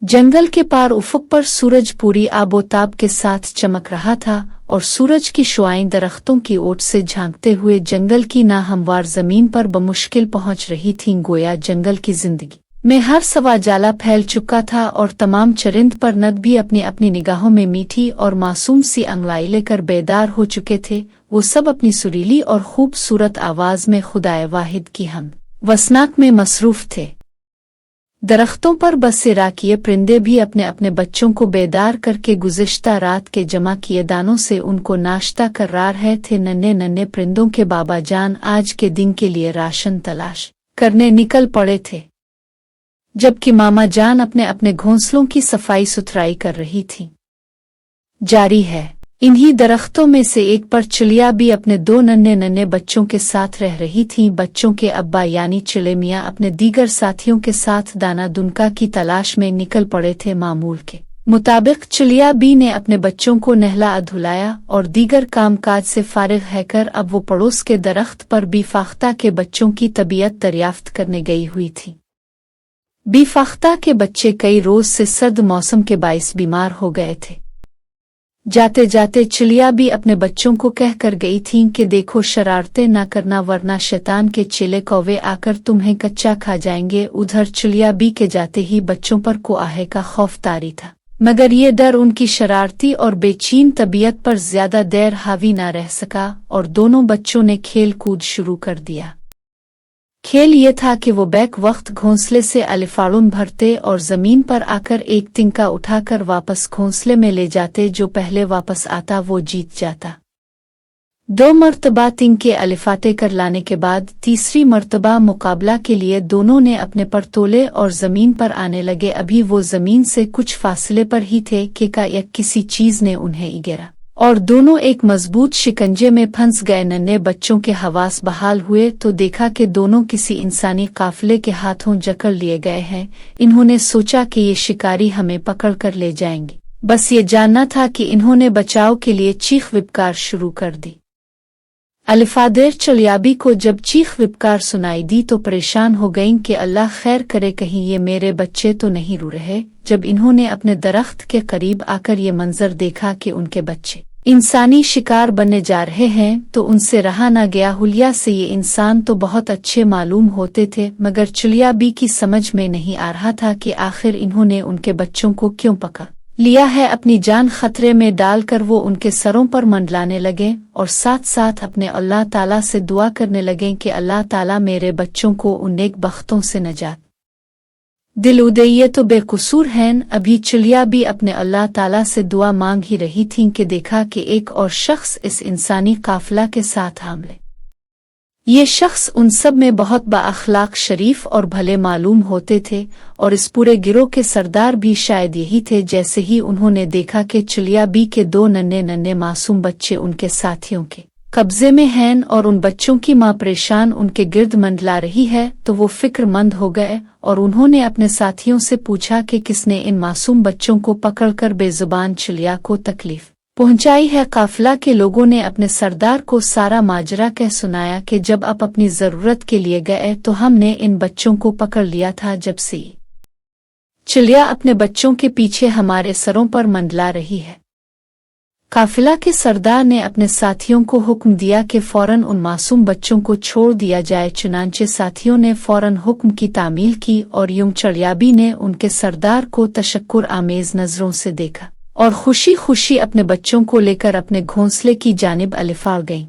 जंगल के पार उफ़क़ पर सूरज पूरी आबोताब के साथ चमक रहा था और सूरज की शुआएं दरख्तों की ओट से झांकते हुए जंगल की नाहमवार जमीन पर बमुश्किल पहुंच रही थीं। गोया जंगल की जिंदगी में हर सवा जाला फैल चुका था और तमाम चरिंद पर नग भी अपनी अपनी निगाहों में मीठी और मासूम सी अंगड़ाई लेकर बेदार हो चुके थे। वो सब अपनी सुरीली और खूबसूरत आवाज में खुदाए वाहिद की हम वसनाक में मसरूफ थे। दरख्तों पर बसे राकिए परिंदे भी अपने अपने बच्चों को बेदार करके गुज़िश्ता रात के जमा किए दानों से उनको नाश्ता कर रहे थे। नन्हे नन्हे परिंदों के बाबा जान आज के दिन के लिए राशन तलाश करने निकल पड़े थे, जबकि मामा जान अपने अपने घोंसलों की सफाई सुथराई कर रही थी। जारी है, इन्हीं दरख्तों में से एक पर चिड़िया भी अपने दो नन्हे नन्हे बच्चों के साथ रह रही थीं। बच्चों के अब्बा यानी चिड़े मियाँ अपने दीगर साथियों के साथ दाना दुनका की तलाश में निकल पड़े थे। मामूल के मुताबिक चिड़िया बी ने अपने बच्चों को नहला धुलाया और दीगर कामकाज से फारिग रहकर अब वो पड़ोस के दरख्त पर बीफाख्ता के बच्चों की तबीयत दरियाफ्त करने गई हुई थी। बीफाख्ता के बच्चे कई रोज से सर्द मौसम के बाइस बीमार हो गए थे। जाते जाते चिड़िया भी अपने बच्चों को कह कर गई थीं कि देखो शरारतें ना करना वरना शैतान के चिले कौवे आकर तुम्हें कच्चा खा जाएंगे। उधर चिड़िया भी के जाते ही बच्चों पर कोआहे का खौफ तारी था, मगर ये डर उनकी शरारती और बेचैन तबीयत पर ज्यादा देर हावी ना रह सका और दोनों बच्चों ने खेल कूद शुरू कर दिया। खेल ये था कि वो बैक वक्त घोंसले से अलिफाड़ून भरते और जमीन पर आकर एक तिनका उठाकर वापस घोंसले में ले जाते। जो पहले वापस आता वो जीत जाता। 2 मर्तबा तिनके अलिफाते कर लाने के बाद तीसरी मर्तबा मुकाबला के लिए दोनों ने अपने पर तोले और जमीन पर आने लगे। अभी वो जमीन से कुछ फासले पर ही थे कि किसी चीज ने उन्हें गिरा और दोनों एक मजबूत शिकंजे में फंस गए। नन्हे बच्चों के हवास बहाल हुए तो देखा कि दोनों किसी इंसानी काफिले के हाथों जकड़ लिए गए हैं। इन्होंने सोचा कि ये शिकारी हमें पकड़ कर ले जाएंगे। बस ये जानना था कि इन्होंने बचाव के लिए चीख विपकार शुरू कर दी। अलिफादेर चिड़ियाबी को जब चीख विपकार सुनाई दी तो परेशान हो गईं कि अल्लाह खैर करे, कहीं ये मेरे बच्चे तो नहीं रो रहे। जब इन्होंने अपने दरख्त के करीब आकर ये मंजर देखा कि उनके बच्चे इंसानी शिकार बनने जा रहे हैं तो उनसे रहा न गया। हुलिया से ये इंसान तो बहुत अच्छे मालूम होते थे, मगर चिड़ियाबी की समझ में नहीं आ रहा था कि आखिर इन्होंने उनके बच्चों को क्यों पकड़ लिया है। अपनी जान खतरे में डालकर वो उनके सरों पर मंडलाने लगे और साथ साथ अपने अल्लाह ताला से दुआ करने लगे कि अल्लाह ताला मेरे बच्चों को उन नेक बख्तों से नजात दिल उदय तो बेकसूर हैं। अभी चिड़िया भी अपने अल्लाह ताला से दुआ मांग ही रही थीं कि देखा कि एक और शख्स इस इंसानी काफिला के साथ हमले। ये शख्स उन सब में बहुत बाअखलाक, शरीफ और भले मालूम होते थे और इस पूरे गिरोह के सरदार भी शायद यही थे। जैसे ही उन्होंने देखा कि चिड़िया बी के 2 नन्हे नन्हे मासूम बच्चे उनके साथियों के कब्जे में हैं और उन बच्चों की मां परेशान उनके गिर्द मंडला रही है तो वो फिक्रमंद हो गए और उन्होंने अपने साथियों से पूछा कि किसने इन मासूम बच्चों को पकड़कर बेजुबान चिड़िया को तकलीफ पहुंचाई है। काफिला के लोगों ने अपने सरदार को सारा माजरा कह सुनाया कि जब आप अपनी जरूरत के लिए गए तो हमने इन बच्चों को पकड़ लिया था। जब से चिड़िया अपने बच्चों के पीछे हमारे सरों पर मंडला रही है। काफिला के सरदार ने अपने साथियों को हुक्म दिया कि फौरन उन मासूम बच्चों को छोड़ दिया जाए। चुनांचे साथियों ने फौरन हुक्म की तामील की और यूं चिड़ियाबी ने उनके सरदार को तशक्कुर आमेज नजरों से देखा और खुशी खुशी अपने बच्चों को लेकर अपने घोंसले की जानिब अलिफाड़ गईं।